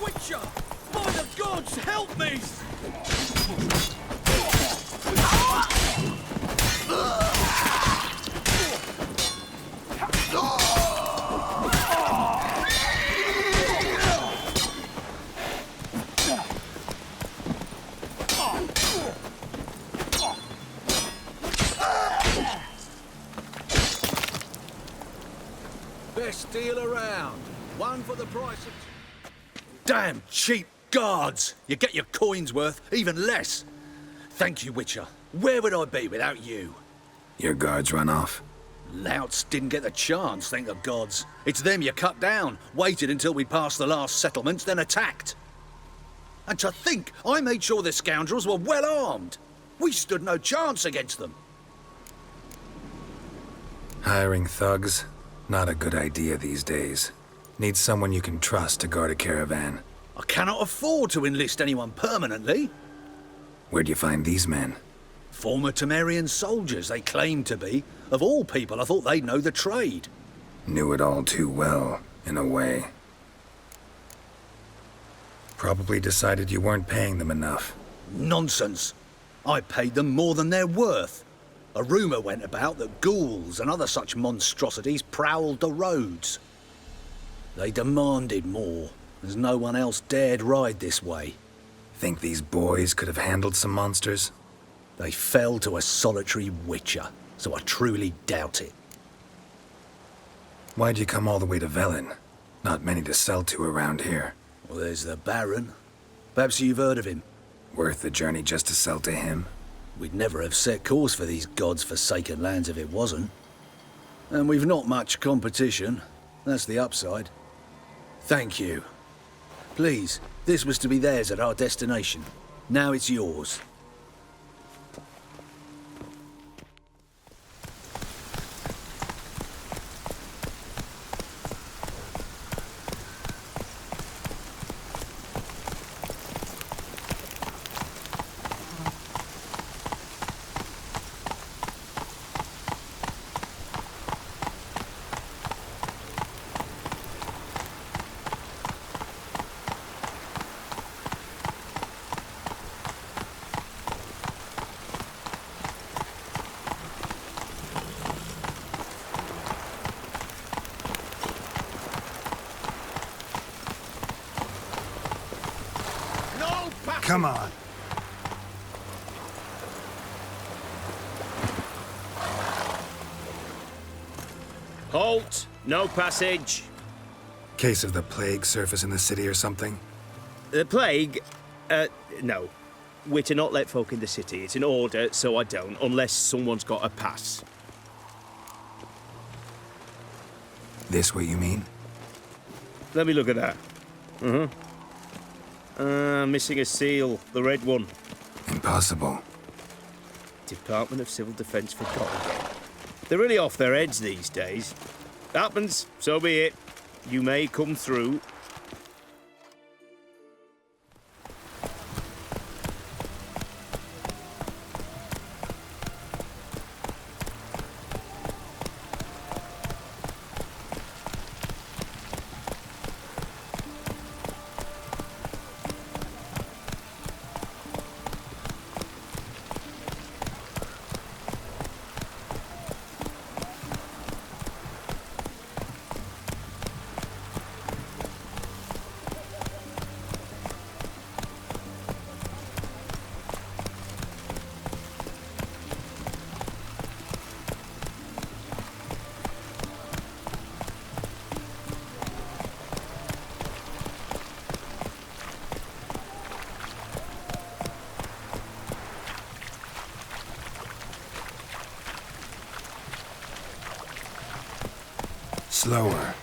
Witcher! By the gods, help me! Best deal around. One for the price of... Damn cheap guards! You get your coin's worth, even less. Thank you, Witcher. Where would I be without you? Your guards run off. Louts didn't get the chance, thank the gods. It's them you cut down, waited until we'd passed the last settlements, then attacked. And to think I made sure the scoundrels were well armed. We stood no chance against them. Hiring thugs? Not a good idea these days. Need someone you can trust to guard a caravan. I cannot afford to enlist anyone permanently. Where'd you find these men? Former Temerian soldiers, they claimed to be. Of all people, I thought they'd know the trade. Knew it all too well, in a way. Probably decided you weren't paying them enough. Nonsense. I paid them more than they're worth. A rumour went about that ghouls and other such monstrosities prowled the roads. They demanded more, as no one else dared ride this way. Think these boys could have handled some monsters? They fell to a solitary witcher, so I truly doubt it. Why'd you come all the way to Velen? Not many to sell to around here. Well, there's the Baron. Perhaps you've heard of him. Worth the journey just to sell to him? We'd never have set course for these gods-forsaken lands if it wasn't. And we've not much competition. That's the upside. Thank you. Please, this was to be theirs at our destination. Now it's yours. Come on. Halt! No passage. Case of the plague surface in the city or something? The plague? No. We're to not let folk in the city. It's an order, so I don't, unless someone's got a pass. This what you mean? Let me look at that. Missing a seal, the red one. Impossible. Department of Civil Defence forgot again. They're really off their heads these days. Happens, so be it. You may come through. Slower.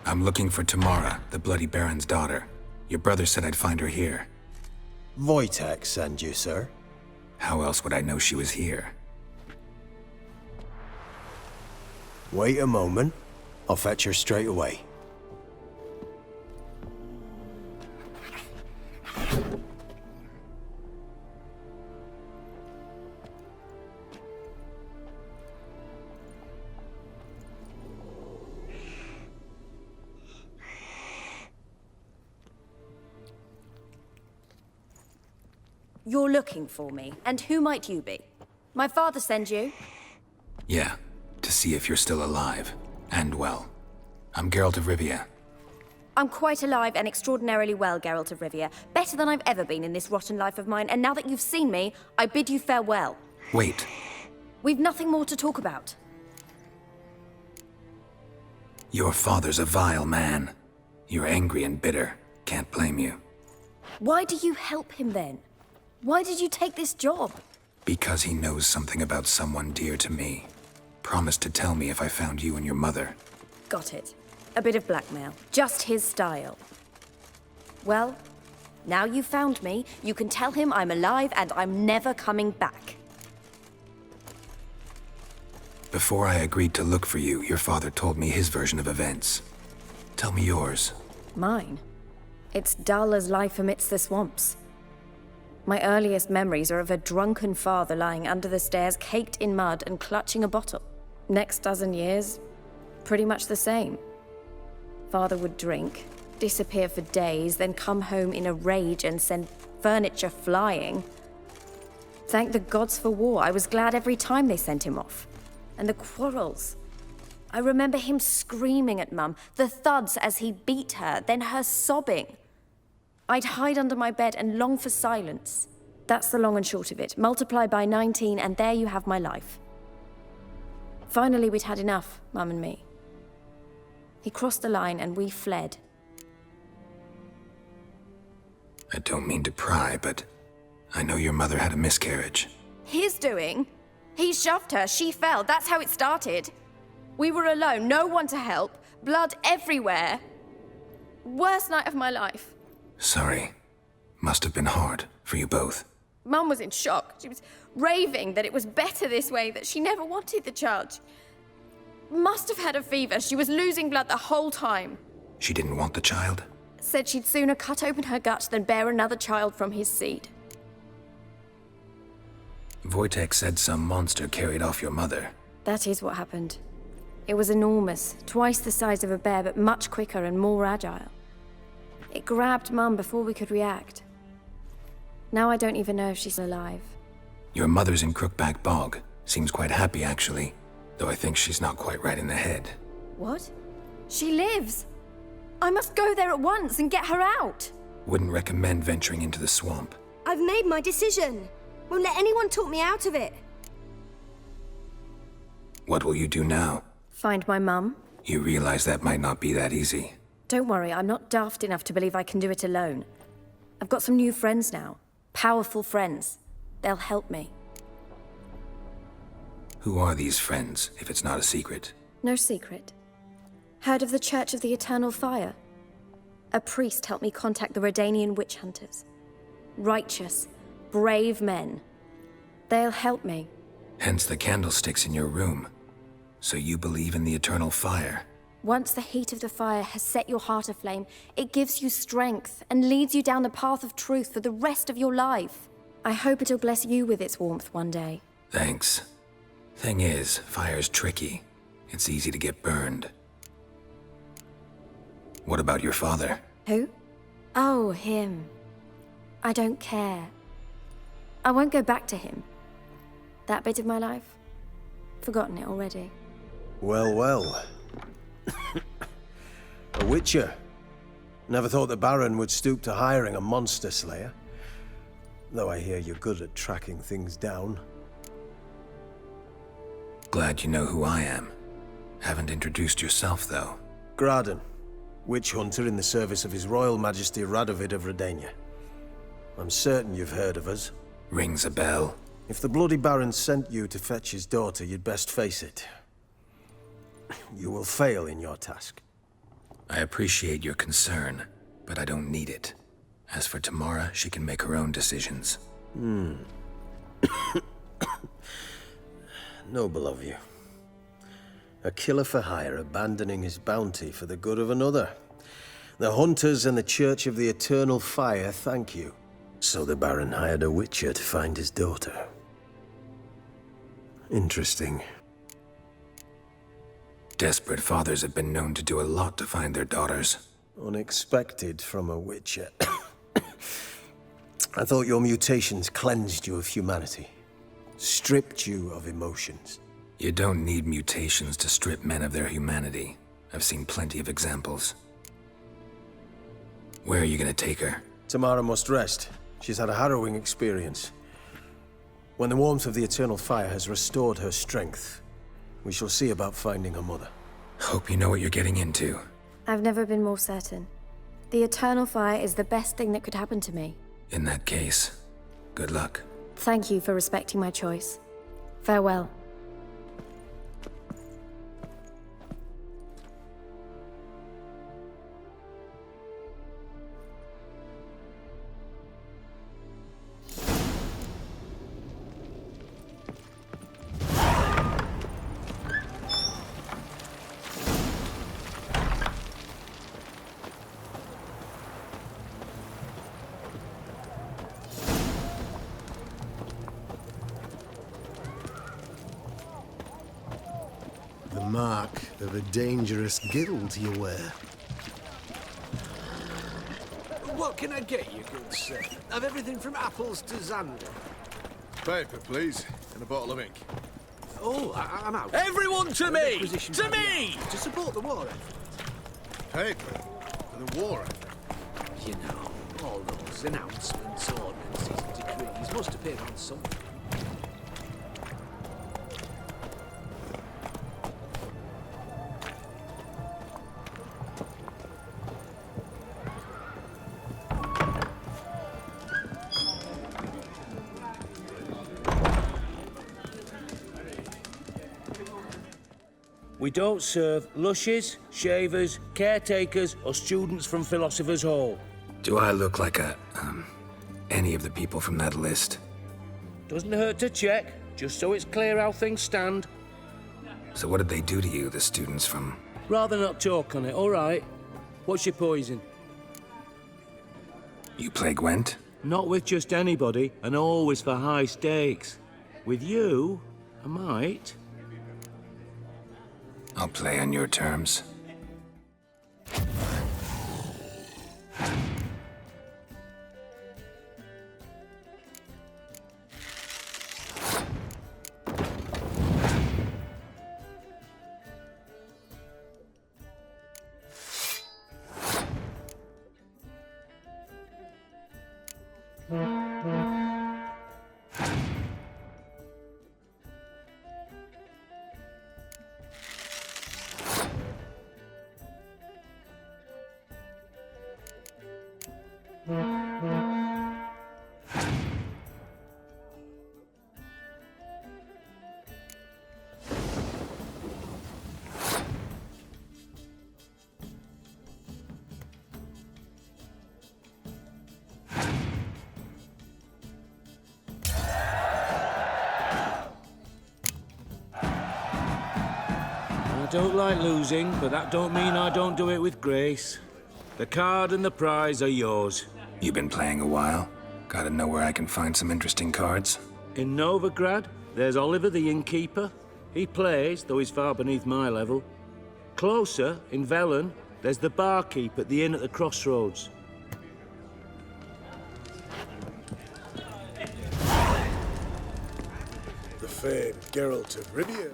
I'm looking for Tamara, the Bloody Baron's daughter. Your brother said I'd find her here. Wojtek send you, sir? How else would I know she was here? Wait a moment. I'll fetch her straight away. You're looking for me, and who might you be? My father send you? Yeah, to see if you're still alive. And well. I'm Geralt of Rivia. I'm quite alive and extraordinarily well, Geralt of Rivia. Better than I've ever been in this rotten life of mine, and now that you've seen me, I bid you farewell. Wait. We've nothing more to talk about. Your father's a vile man. You're angry and bitter. Can't blame you. Why do you help him then? Why did you take this job? Because he knows something about someone dear to me. Promised to tell me if I found you and your mother. Got it. A bit of blackmail. Just his style. Well, now you've found me, you can tell him I'm alive and I'm never coming back. Before I agreed to look for you, your father told me his version of events. Tell me yours. Mine? It's dull as life amidst the swamps. My earliest memories are of a drunken father lying under the stairs, caked in mud and clutching a bottle. Next dozen years, pretty much the same. Father would drink, disappear for days, then come home in a rage and send furniture flying. Thank the gods for war. I was glad every time they sent him off. And the quarrels. I remember him screaming at Mum, the thuds as he beat her, then her sobbing. I'd hide under my bed and long for silence. That's the long and short of it. Multiply by 19 and there you have my life. Finally, we'd had enough, Mum and me. He crossed the line and we fled. I don't mean to pry, but I know your mother had a miscarriage. His doing? He shoved her, she fell, that's how it started. We were alone, no one to help, blood everywhere. Worst night of my life. Sorry. Must have been hard for you both. Mum was in shock. She was raving that it was better this way, that she never wanted the child. She must have had a fever. She was losing blood the whole time. She didn't want the child? Said she'd sooner cut open her gut than bear another child from his seed. Wojtek said some monster carried off your mother. That is what happened. It was enormous, twice the size of a bear, but much quicker and more agile. It grabbed Mum before we could react. Now I don't even know if she's alive. Your mother's in Crookback Bog. Seems quite happy, actually. Though I think she's not quite right in the head. What? She lives! I must go there at once and get her out! Wouldn't recommend venturing into the swamp. I've made my decision. Won't let anyone talk me out of it. What will you do now? Find my mum. You realize that might not be that easy. Don't worry, I'm not daft enough to believe I can do it alone. I've got some new friends now. Powerful friends. They'll help me. Who are these friends, if it's not a secret? No secret. Heard of the Church of the Eternal Fire? A priest helped me contact the Redanian witch hunters. Righteous, brave men. They'll help me. Hence the candlesticks in your room. So you believe in the eternal fire? Once the heat of the fire has set your heart aflame, it gives you strength and leads you down the path of truth for the rest of your life. I hope it'll bless you with its warmth one day. Thanks. Thing is, fire's tricky. It's easy to get burned. What about your father? Who? Oh, him. I don't care. I won't go back to him. That bit of my life? Forgotten it already. Well, well. A witcher. Never thought the Baron would stoop to hiring a monster slayer. Though I hear you're good at tracking things down. Glad you know who I am. Haven't introduced yourself, though. Graden, witch hunter in the service of His Royal Majesty Radovid of Redania. I'm certain you've heard of us. Rings a bell. If the bloody Baron sent you to fetch his daughter, you'd best face it. You will fail in your task. I appreciate your concern, but I don't need it. As for Tamara, she can make her own decisions. Noble of you. A killer for hire abandoning his bounty for the good of another. The hunters and the Church of the Eternal Fire thank you. So the Baron hired a witcher to find his daughter. Interesting. Desperate fathers have been known to do a lot to find their daughters. Unexpected from a witcher. I thought your mutations cleansed you of humanity. Stripped you of emotions. You don't need mutations to strip men of their humanity. I've seen plenty of examples. Where are you gonna take her? Tamara must rest. She's had a harrowing experience. When the warmth of the Eternal Fire has restored her strength, we shall see about finding her mother. Hope you know what you're getting into. I've never been more certain. The Eternal Fire is the best thing that could happen to me. In that case, good luck. Thank you for respecting my choice. Farewell. The mark of a dangerous guild you wear. What can I get you, good sir? I've everything from apples to Xander. Paper, please, and a bottle of ink. Oh, I'm out. Everyone to me! Requisition To heavy me! arms to support the war effort. Paper for the war effort. You know, all those announcements, ordinances, and decrees must appear on something. We don't serve lushes, shavers, caretakers, or students from Philosopher's Hall. Do I look like any of the people from that list? Doesn't hurt to check, just so it's clear how things stand. So what did they do to you, the students from... Rather not talk on it, all right? What's your poison? You play Gwent? Not with just anybody, and always for high stakes. With you, I might. I'll play on your terms. I don't like losing, but that don't mean I don't do it with grace. The card and the prize are yours. You been playing a while? Gotta know where I can find some interesting cards. In Novigrad, there's Oliver the innkeeper. He plays, though he's far beneath my level. Closer, in Velen, there's the barkeep at the inn at the crossroads. The famed Geralt of Rivia.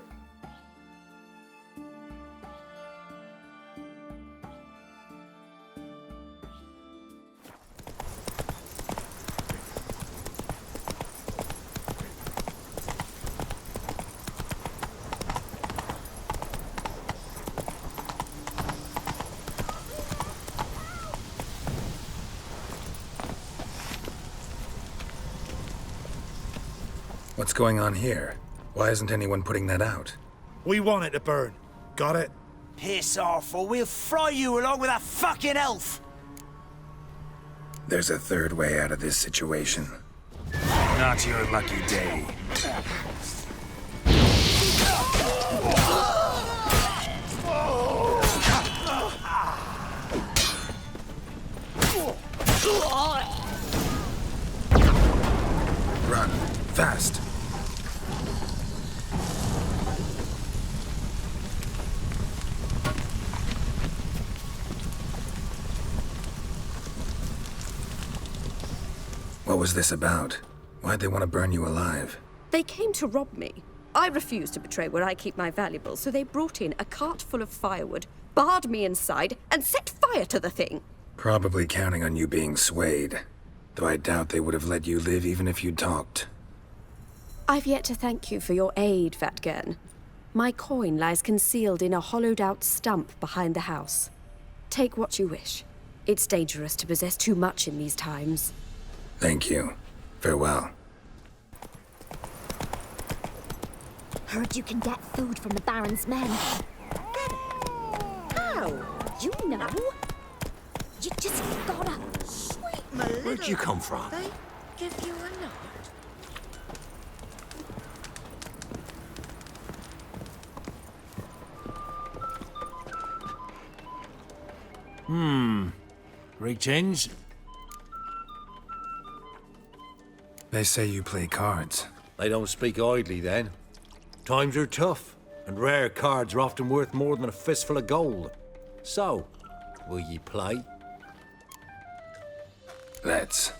What's going on here? Why isn't anyone putting that out? We want it to burn. Got it? Piss off, or we'll fry you along with a fucking elf! There's a third way out of this situation. Not your lucky day. Run. Fast. What was this about? Why'd they want to burn you alive? They came to rob me. I refused to betray where I keep my valuables, so they brought in a cart full of firewood, barred me inside, and set fire to the thing. Probably counting on you being swayed. Though I doubt they would have let you live even if you'd talked. I've yet to thank you for your aid, Vatgern. My coin lies concealed in a hollowed-out stump behind the house. Take what you wish. It's dangerous to possess too much in these times. Thank you. Farewell. Heard you can get food from the Baron's men. How? You know? You just gotta. Where'd you come from? They give you a nod. Greetings. They say you play cards. They don't speak idly then. Times are tough, and rare cards are often worth more than a fistful of gold. So, will ye play? Let's.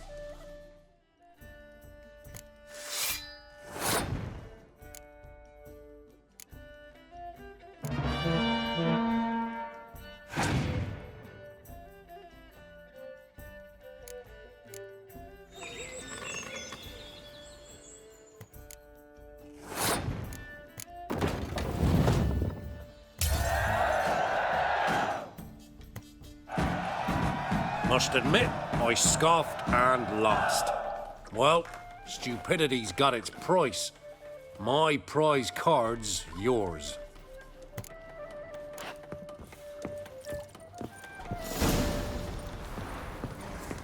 Must admit, I scoffed and lost. Well, stupidity's got its price. My prize card's yours.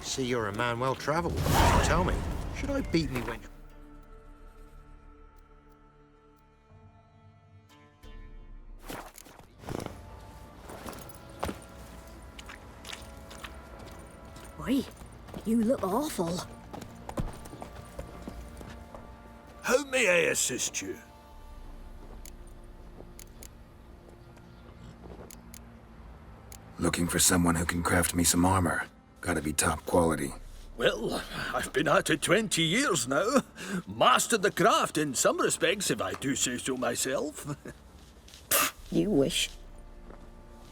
See, you're a man well travelled. Tell me, should I beat me when... Oi, you look awful. How may I assist you? Looking for someone who can craft me some armor. Gotta be top quality. Well, I've been at it 20 years now. Mastered the craft in some respects, if I do say so myself. You wish.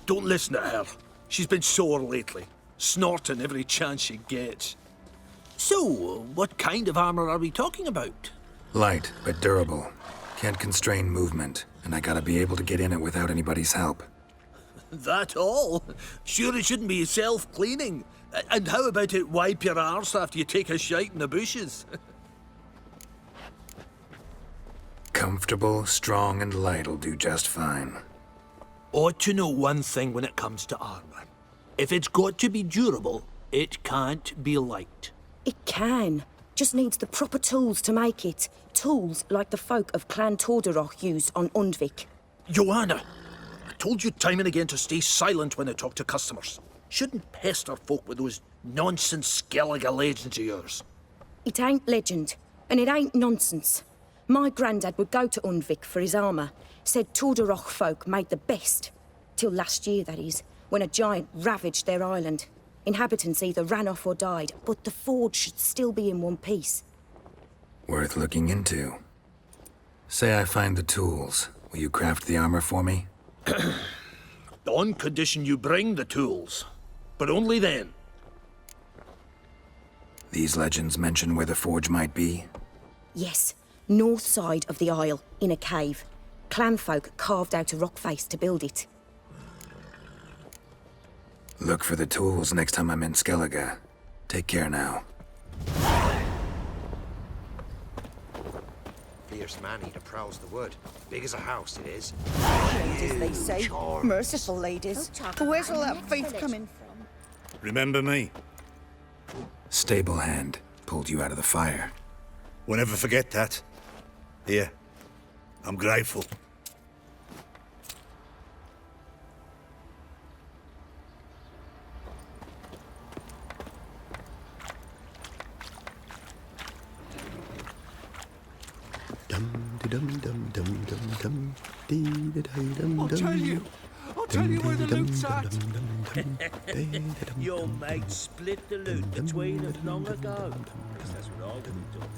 Don't listen to her. She's been sore lately, snorting every chance she gets. So, what kind of armor are we talking about? Light, but durable. Can't constrain movement, and I gotta be able to get in it without anybody's help. That all? Sure it shouldn't be self-cleaning. And how about it wipe your arse after you take a shite in the bushes? Comfortable, strong, and light'll do just fine. Ought to know one thing when it comes to armor. If it's got to be durable, it can't be light. It can. Just needs the proper tools to make it. Tools like the folk of Clan Torderoch used on Undvik. Joanna, I told you time and again to stay silent when I talk to customers. Shouldn't pester folk with those nonsense Skellige legends of yours. It ain't legend, and it ain't nonsense. My granddad would go to Undvik for his armour. Said Torderoch folk made the best. Till last year, that is, when a giant ravaged their island. Inhabitants either ran off or died, but the forge should still be in one piece. Worth looking into. Say I find the tools. Will you craft the armor for me? On condition you bring the tools. But only then. These legends mention where the forge might be? Yes, north side of the isle, in a cave. Clanfolk carved out a rock face to build it. Look for the tools next time I'm in Skellige. Take care now. Fierce man-eater prowls the wood. Big as a house, it is. Ladies, they say. Merciful ladies. Where's all that faith coming from? Remember me? Stable hand pulled you out of the fire. We'll never forget that. Here. I'm grateful. I'll tell you where the loot's at. Your mates split the loot between them long ago. Guess that's what I would have done.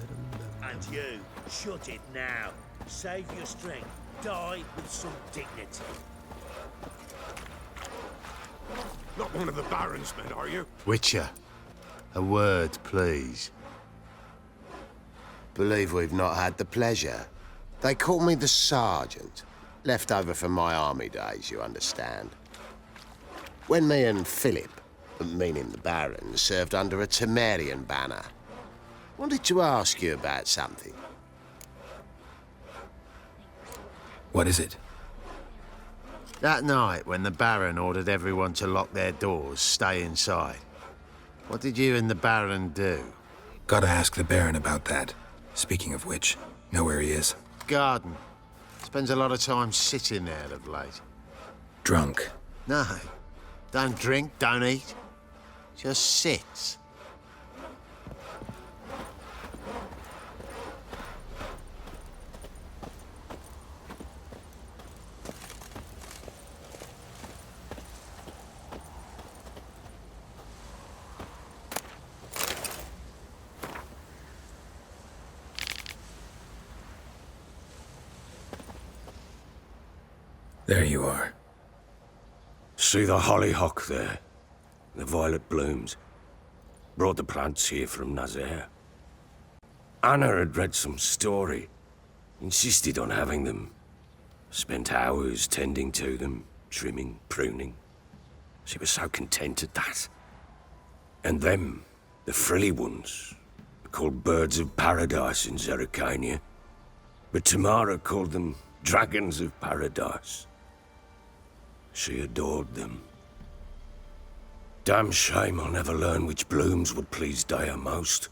And you, shut it now. Save your strength. Die with some dignity. Not one of the Baron's men, are you? Witcher, a word, please. Believe we've not had the pleasure. They call me the Sergeant. Left over from my army days, you understand. When me and Philip, meaning the Baron, served under a Temerian banner, wanted to ask you about something. What is it? That night, when the Baron ordered everyone to lock their doors, stay inside, what did you and the Baron do? Gotta ask the Baron about that. Speaking of which, know where he is? Garden. Spends a lot of time sitting there of late. Drunk. No. Don't drink, don't eat. Just sits. There you are. See the hollyhock there? The violet blooms. Brought the plants here from Nazaire. Anna had read some story. Insisted on having them. Spent hours tending to them, trimming, pruning. She was so content at that. And them, the frilly ones, called birds of paradise in Zerrikania. But Tamara called them dragons of paradise. She adored them. Damn shame I'll never learn which blooms would please Daya most.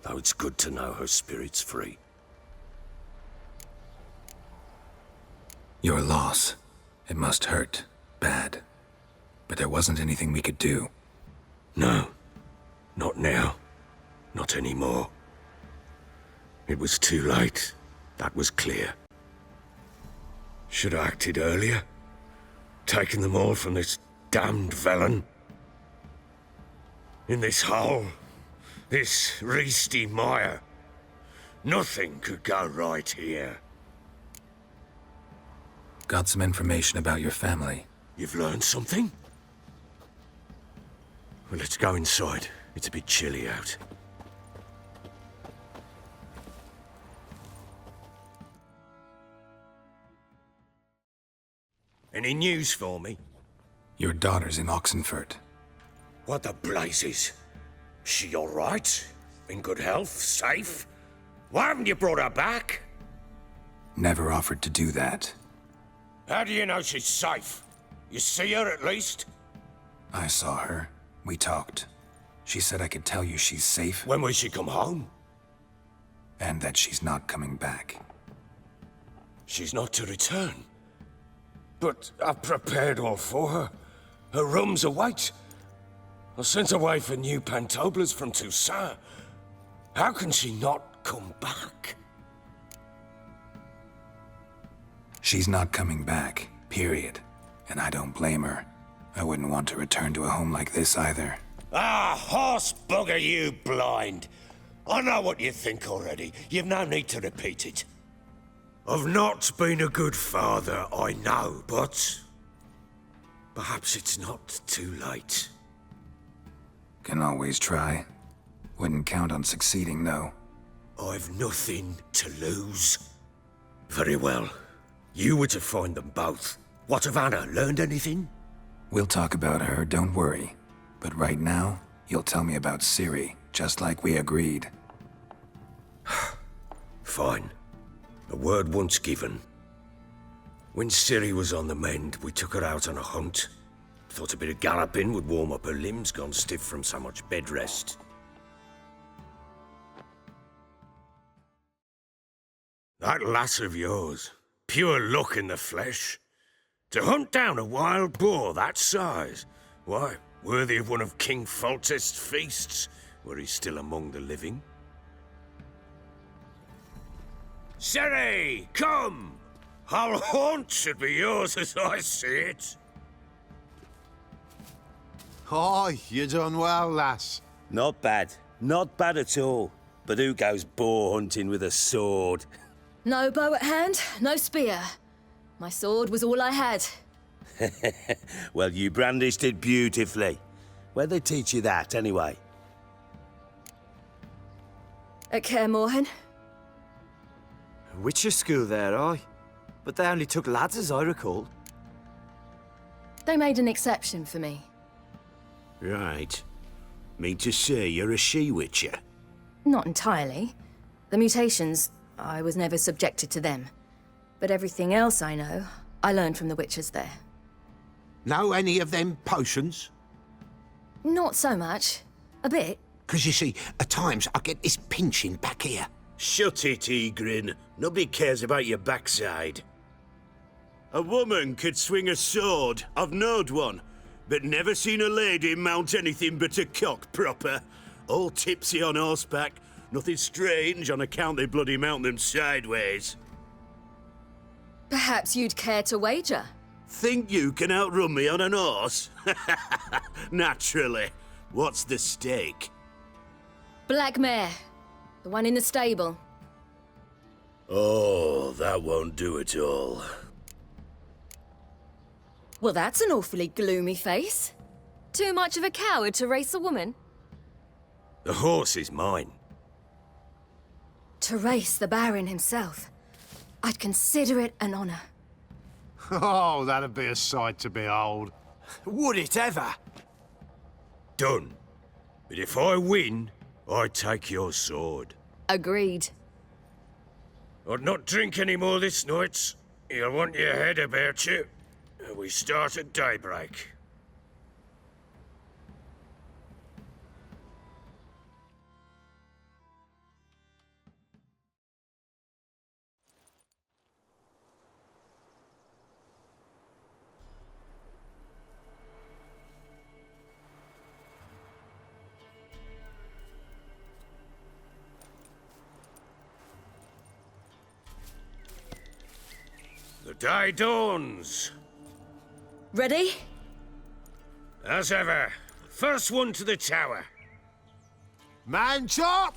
Though it's good to know her spirit's free. Your loss. It must hurt. Bad. But there wasn't anything we could do. No. Not now. Not anymore. It was too late. That was clear. Should have acted earlier. Taken them all from this damned Velen. In this hole. This reesty mire. Nothing could go right here. Got some information about your family. You've learned something? Well, let's go inside. It's a bit chilly out. Any news for me? Your daughter's in Oxenfurt. What the blazes? She all right? In good health? Safe? Why haven't you brought her back? Never offered to do that. How do you know she's safe? You see her at least? I saw her. We talked. She said I could tell you she's safe. When will she come home? And that she's not coming back. She's not to return. But I've prepared all for her. Her room's await. I sent away for new pantoblas from Toussaint. How can she not come back? She's not coming back, period. And I don't blame her. I wouldn't want to return to a home like this either. Ah, horse bugger you blind. I know what you think already. You've no need to repeat it. I've not been a good father, I know, but perhaps it's not too late. Can always try. Wouldn't count on succeeding, though. I've nothing to lose. Very well. You were to find them both. What of Anna? Learned anything? We'll talk about her, don't worry. But right now, you'll tell me about Ciri, just like we agreed. Fine. A word once given. When Ciri was on the mend, we took her out on a hunt. Thought a bit of galloping would warm up her limbs gone stiff from so much bed rest. That lass of yours, pure luck in the flesh. To hunt down a wild boar that size, why, worthy of one of King Foltest's feasts, were he still among the living. Ciri, come! Our haunt should be yours as I see it. Aye, you done well, lass. Not bad. Not bad at all. But who goes boar hunting with a sword? No bow at hand, no spear. My sword was all I had. Well, you brandished it beautifully. Where'd they teach you that, anyway? At Kaer Morhen. Witcher school there, aye. But they only took lads, as I recall. They made an exception for me. Right. Mean to say you're a she-witcher? Not entirely. The mutations, I was never subjected to them. But everything else I know, I learned from the witchers there. Know any of them potions? Not so much. A bit. 'Cause you see, at times I get this pinching back here. Shut it, Egrin. Nobody cares about your backside. A woman could swing a sword. I've knowed one. But never seen a lady mount anything but a cock proper. All tipsy on horseback. Nothing strange on account they bloody mount them sideways. Perhaps you'd care to wager? Think you can outrun me on an horse? Naturally. What's the stake? Black mare. The one in the stable. Oh, that won't do it all. Well, that's an awfully gloomy face. Too much of a coward to race a woman? The horse is mine. To race the Baron himself. I'd consider it an honor. Oh, that'd be a sight to behold. Would it ever? Done. But if I win, I take your sword. Agreed. I'd not drink any more this night. You'll want your head about you. We start at daybreak. The day dawns. Ready? As ever. First one to the tower. Man chop!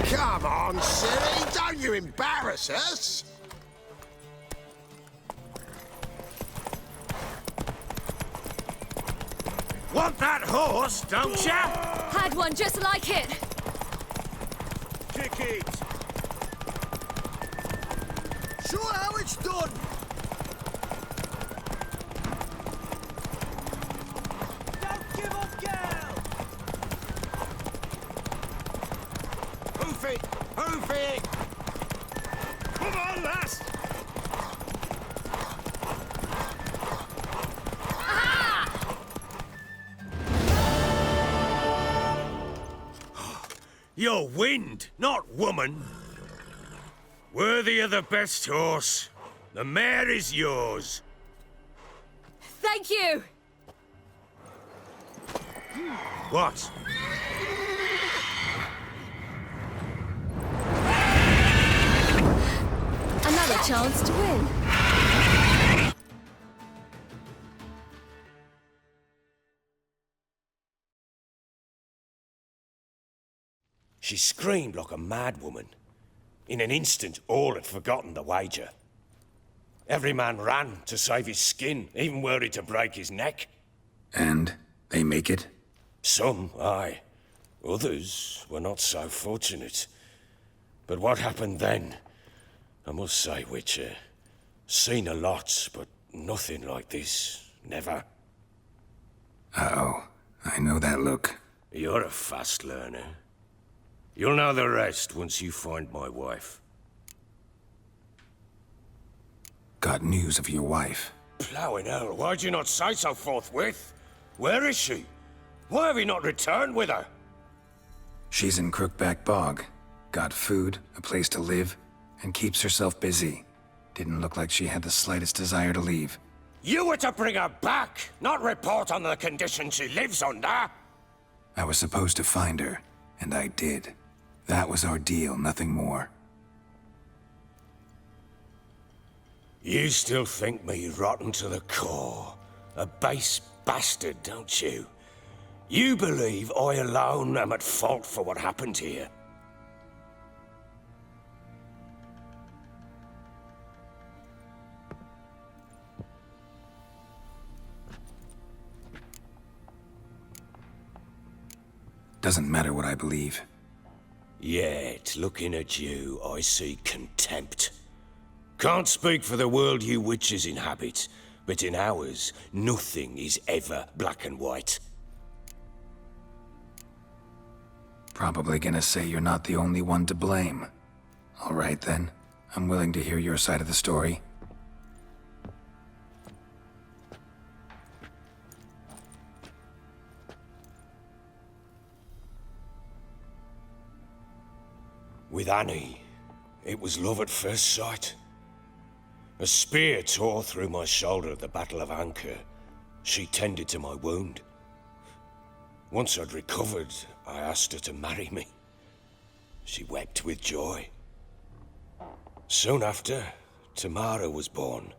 Come on, Ciri, don't you embarrass us! Want that horse, don't ya? Had one just like it. Kick it. Show how it's done! Don't give up, girl! Hoof it! Hoof it! Come on, lass! You're wind, not woman. Worthy of the best horse. The mare is yours. Thank you! What? Another chance to win. She screamed like a mad woman. In an instant, all had forgotten the wager. Every man ran to save his skin, even worried to break his neck. And they make it? Some, aye. Others were not so fortunate. But what happened then? I must say, Witcher, seen a lot, but nothing like this. Never. Uh-oh. I know that look. You're a fast learner. You'll know the rest once you find my wife. Got news of your wife. Plowing hell, why'd you not say so forthwith? Where is she? Why have you not returned with her? She's in Crookback Bog. Got food, a place to live, and keeps herself busy. Didn't look like she had the slightest desire to leave. You were to bring her back, not report on the conditions she lives under. I was supposed to find her, and I did. That was our deal, nothing more. You still think me rotten to the core. A base bastard, don't you? You believe I alone am at fault for what happened here. Doesn't matter what I believe. Yet, looking at you, I see contempt. Can't speak for the world you witches inhabit, but in ours, nothing is ever black and white. Probably gonna say you're not the only one to blame. All right then, I'm willing to hear your side of the story. With Annie, it was love at first sight. A spear tore through my shoulder at the Battle of Anchor. She tended to my wound. Once I'd recovered, I asked her to marry me. She wept with joy. Soon after, Tamara was born.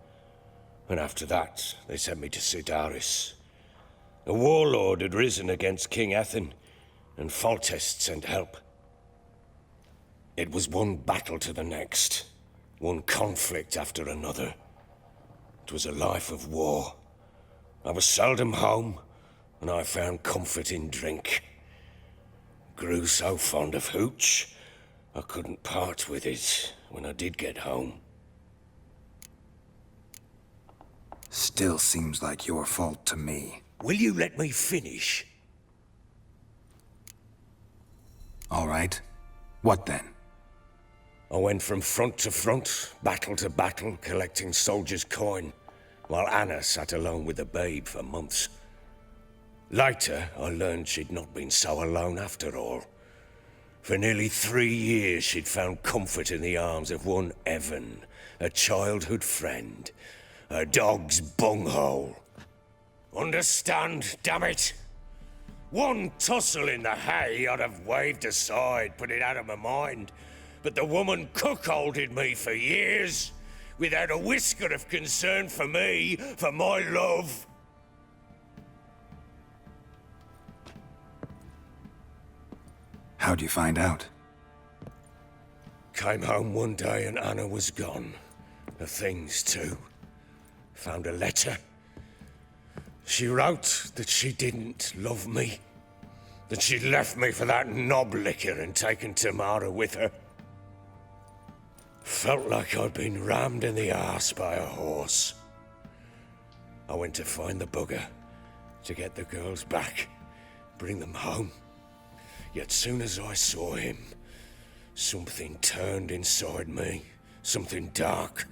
And after that, they sent me to Sidaris. A warlord had risen against King Ethan, and Foltest sent help. It was one battle to the next, one conflict after another. It was a life of war. I was seldom home, and I found comfort in drink. Grew so fond of hooch, I couldn't part with it when I did get home. Still seems like your fault to me. Will you let me finish? All right. What then? I went from front to front, battle to battle, collecting soldiers' coin, while Anna sat alone with the babe for months. Later, I learned she'd not been so alone after all. For nearly 3 years, she'd found comfort in the arms of one Evan, a childhood friend, a dog's bunghole. Understand, damn it? One tussle in the hay I'd have waved aside, put it out of my mind. But the woman cuckolded me for years, without a whisker of concern for me, for my love. How'd you find out? Came home one day and Anna was gone. The things too. Found a letter. She wrote that she didn't love me. That she'd left me for that knob licker and taken Tamara with her. Felt like I'd been rammed in the arse by a horse. I went to find the bugger, to get the girls back, bring them home. Yet soon as I saw him, something turned inside me, something dark.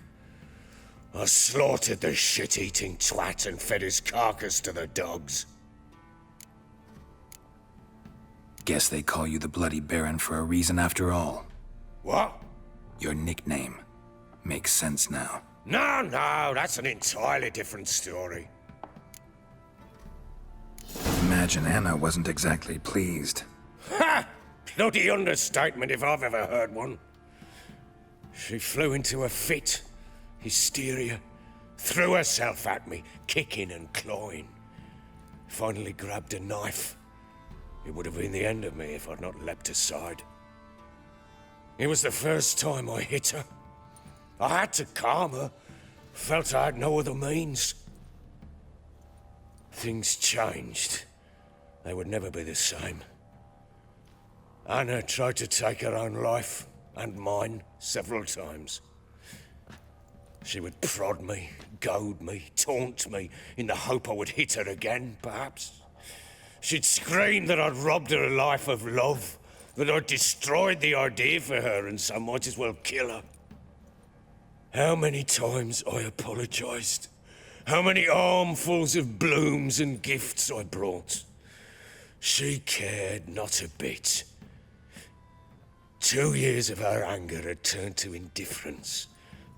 I slaughtered the shit-eating twat and fed his carcass to the dogs. Guess they call you the Bloody Baron for a reason after all. What? Your nickname. Makes sense now. No, that's an entirely different story. Imagine Anna wasn't exactly pleased. Ha! Bloody understatement if I've ever heard one. She flew into a fit, hysteria, threw herself at me, kicking and clawing. Finally grabbed a knife. It would have been the end of me if I'd not leapt aside. It was the first time I hit her. I had to calm her. Felt I had no other means. Things changed. They would never be the same. Anna tried to take her own life, and mine, several times. She would prod me, goad me, taunt me, in the hope I would hit her again, perhaps. She'd scream that I'd robbed her life of love, that I'd destroyed the idea for her, and so might as well kill her. How many times I apologized. How many armfuls of blooms and gifts I brought. She cared not a bit. 2 years of her anger had turned to indifference,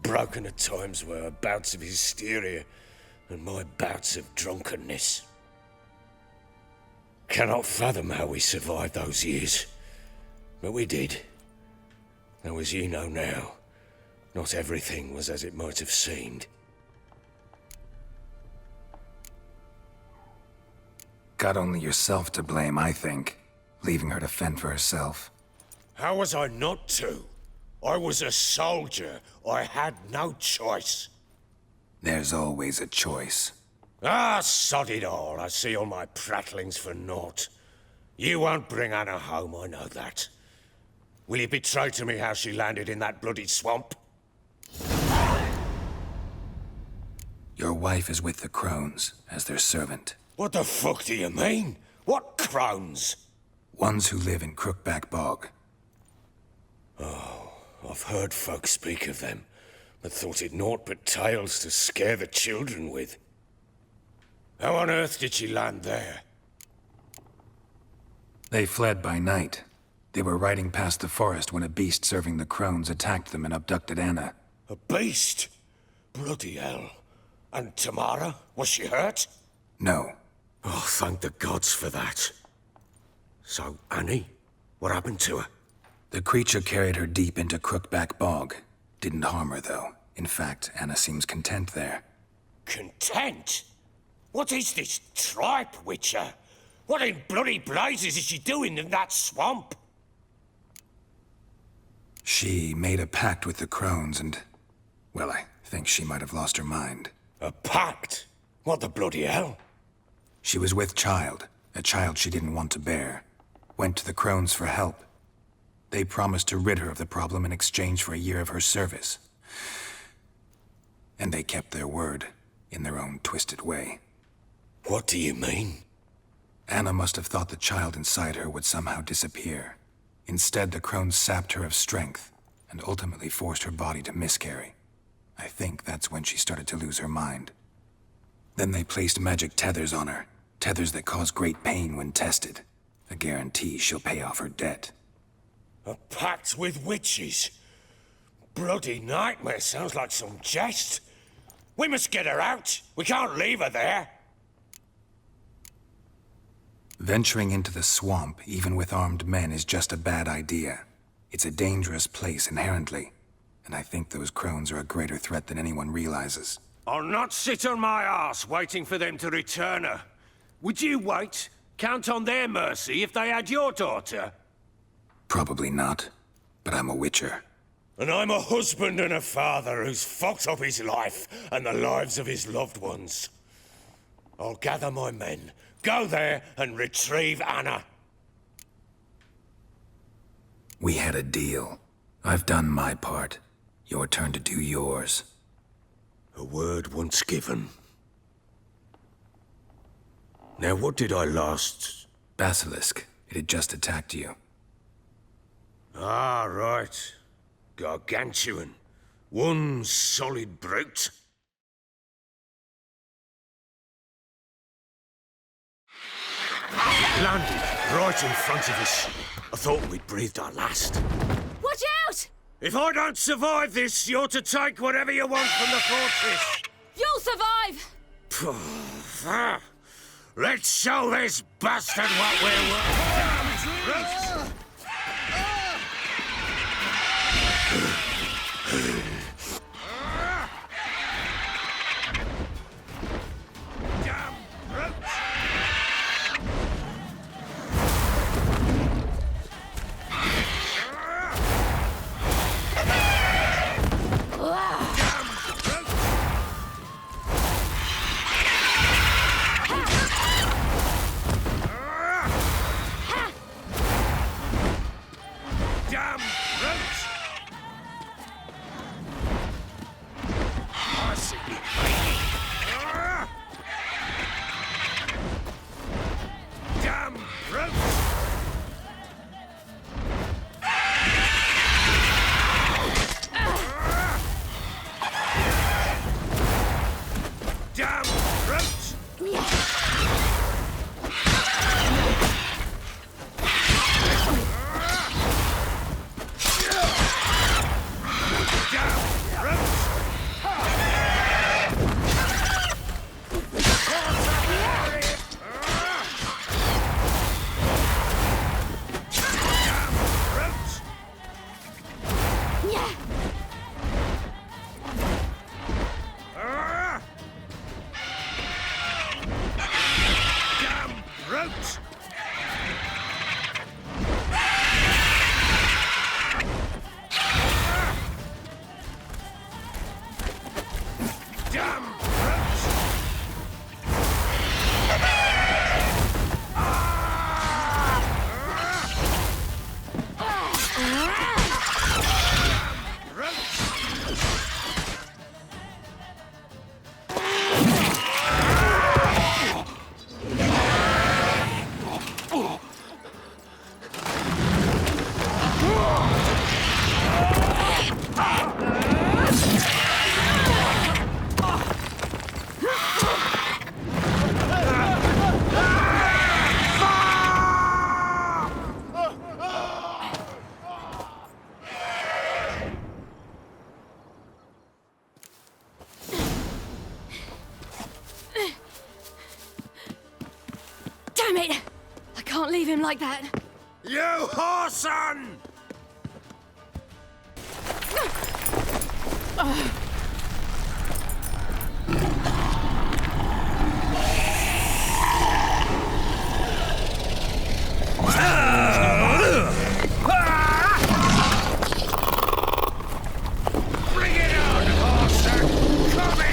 broken at times by her bouts of hysteria and my bouts of drunkenness. Cannot fathom how we survived those years. But we did. Though as ye know now, not everything was as it might have seemed. Got only yourself to blame, I think. Leaving her to fend for herself. How was I not to? I was a soldier. I had no choice. There's always a choice. Ah, sod it all. I see all my prattlings for naught. You won't bring Anna home, I know that. Will you betray to me how she landed in that bloody swamp? Your wife is with the crones, as their servant. What the fuck do you mean? What crones? Ones who live in Crookback Bog. Oh, I've heard folk speak of them, but thought it naught but tales to scare the children with. How on earth did she land there? They fled by night. They were riding past the forest when a beast serving the crones attacked them and abducted Anna. A beast? Bloody hell. And Tamara? Was she hurt? No. Oh, thank the gods for that. So, Annie? What happened to her? The creature carried her deep into Crookback Bog. Didn't harm her, though. In fact, Anna seems content there. Content? What is this tripe, Witcher? What in bloody blazes is she doing in that swamp? She made a pact with the crones and... well, I think she might have lost her mind. A pact? What the bloody hell? She was with child, a child she didn't want to bear. Went to the crones for help. They promised to rid her of the problem in exchange for a year of her service. And they kept their word, in their own twisted way. What do you mean? Anna must have thought the child inside her would somehow disappear. Instead, the crones sapped her of strength, and ultimately forced her body to miscarry. I think that's when she started to lose her mind. Then they placed magic tethers on her, tethers that cause great pain when tested. A guarantee she'll pay off her debt. A pact with witches? Bloody nightmare, sounds like some jest. We must get her out. We can't leave her there. Venturing into the swamp, even with armed men, is just a bad idea. It's a dangerous place inherently, and I think those crones are a greater threat than anyone realizes. I'll not sit on my arse waiting for them to return her. Would you wait? Count on their mercy if they had your daughter? Probably not, but I'm a witcher. And I'm a husband and a father who's fucked up his life and the lives of his loved ones. I'll gather my men, go there and retrieve Anna. We had a deal. I've done my part. Your turn to do yours. A word once given. Now what did I last... Basilisk. It had just attacked you. Ah, right. Gargantuan. One solid brute. It landed right in front of us. I thought we'd breathed our last. Watch out! If I don't survive this, you're to take whatever you want from the fortress. You'll survive! Let's show this bastard what we're worth. Damn brute! route! Damn route! Damn it! I can't leave him like that. You whoreson! Bring it on, whoreson! Come in!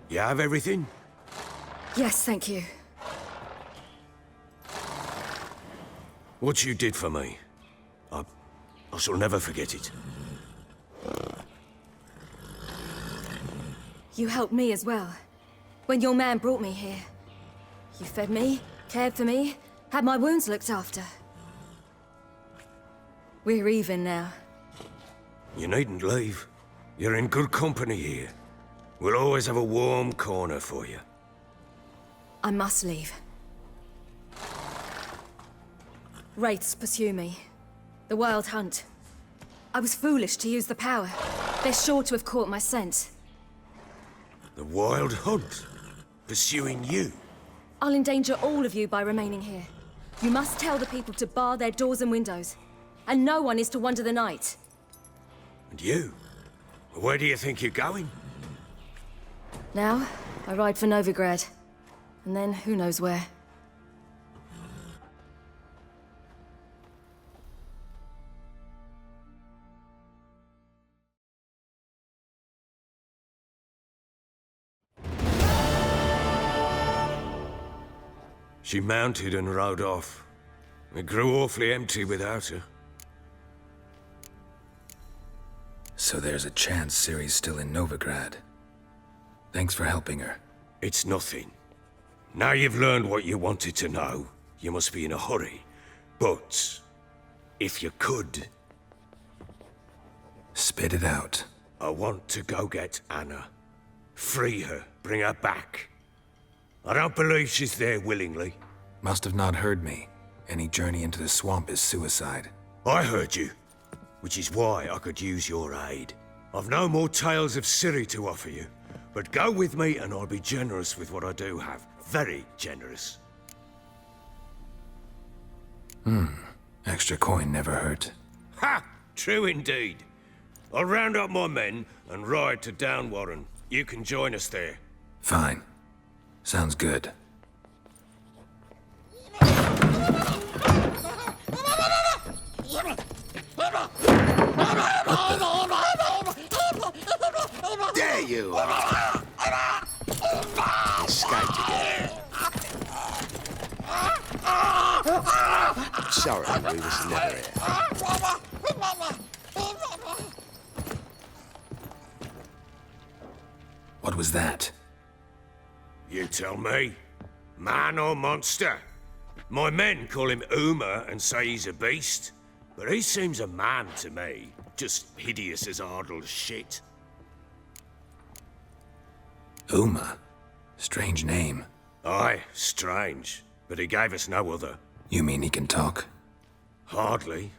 You have everything? Yes, thank you. What you did for me, I shall never forget it. You helped me as well. When your man brought me here. You fed me, cared for me, had my wounds looked after. We're even now. You needn't leave. You're in good company here. We'll always have a warm corner for you. I must leave. Wraiths pursue me. The Wild Hunt. I was foolish to use the power. They're sure to have caught my scent. The Wild Hunt? Pursuing you? I'll endanger all of you by remaining here. You must tell the people to bar their doors and windows. And no one is to wander the night. And you? Where do you think you're going? Now, I ride for Novigrad. And then, who knows where. She mounted and rode off. It grew awfully empty without her. So there's a chance Ciri's still in Novigrad. Thanks for helping her. It's nothing. Now you've learned what you wanted to know, you must be in a hurry. But, if you could... Spit it out. I want to go get Anna. Free her, bring her back. I don't believe she's there willingly. Must have not heard me. Any journey into the swamp is suicide. I heard you, which is why I could use your aid. I've no more tales of Ciri to offer you, but go with me and I'll be generous with what I do have. Very generous. Extra coin never hurt. Ha! True indeed. I'll round up my men and ride to Downwarren. You can join us there. Fine. Sounds good. There you are! Escaped again. Sorry, we was never here. What was that? You tell me. Man or monster? My men call him Uma and say he's a beast, but he seems a man to me. Just hideous as Ardle's shit. Uma? Strange name. Aye, strange. But he gave us no other. You mean he can talk? Hardly.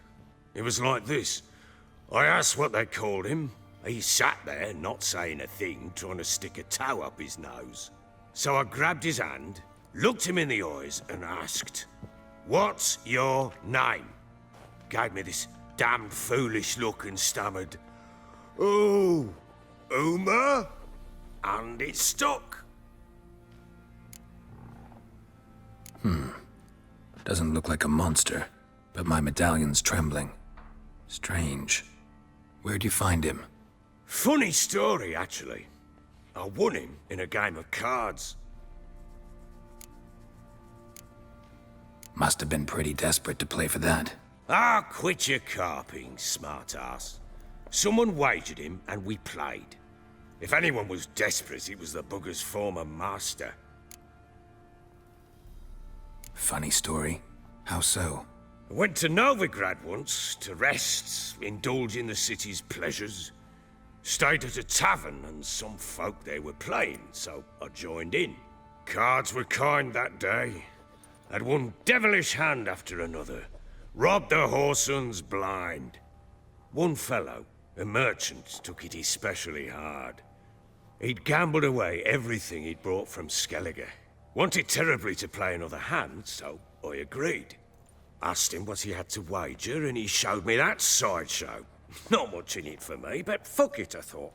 It was like this. I asked what they called him. He sat there, not saying a thing, trying to stick a toe up his nose. So I grabbed his hand, looked him in the eyes, and asked, "What's your name?" Gave me this damned foolish look and stammered, "Oh, Uma?" And it stuck. Doesn't look like a monster, but my medallion's trembling. Strange. Where'd you find him? Funny story, actually. I won him in a game of cards. Must have been pretty desperate to play for that. Ah, quit your carping, smart-ass. Someone wagered him, and we played. If anyone was desperate, it was the bugger's former master. Funny story. How so? I went to Novigrad once, to rest, indulge in the city's pleasures. Stayed at a tavern, and some folk there were playing, so I joined in. Cards were kind that day. Had one devilish hand after another. Robbed the whoresons blind. One fellow, a merchant, took it especially hard. He'd gambled away everything he'd brought from Skellige. Wanted terribly to play another hand, so I agreed. Asked him what he had to wager, and he showed me that sideshow. Not much in it for me, but fuck it, I thought.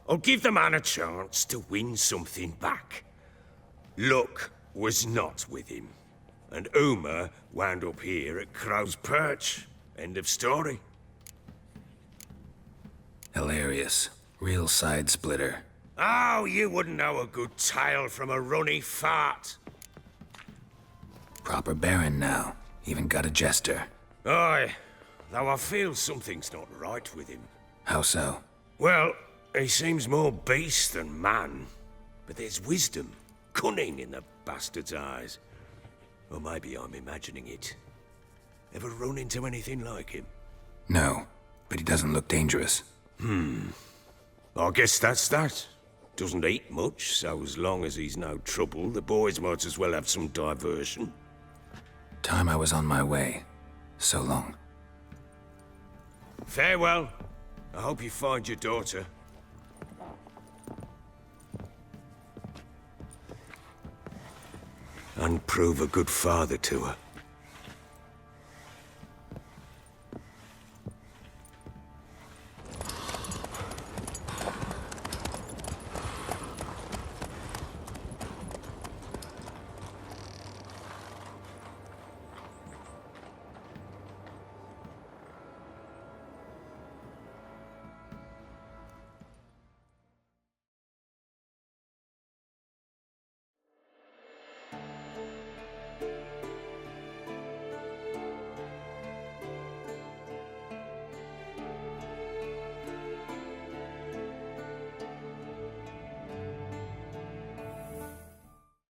I'll give the man a chance to win something back. Luck was not with him, and Uma wound up here at Crow's Perch. End of story. Hilarious. Real side splitter. Oh, you wouldn't know a good tale from a runny fart. Proper baron now. Even got a jester. Aye, though I feel something's not right with him. How so? Well, he seems more beast than man. But there's wisdom, cunning in the bastard's eyes. Or maybe I'm imagining it. Ever run into anything like him? No, but he doesn't look dangerous. I guess that's that. Doesn't eat much, so as long as he's no trouble, the boys might as well have some diversion. Time I was on my way. So long. Farewell. I hope you find your daughter. And prove a good father to her.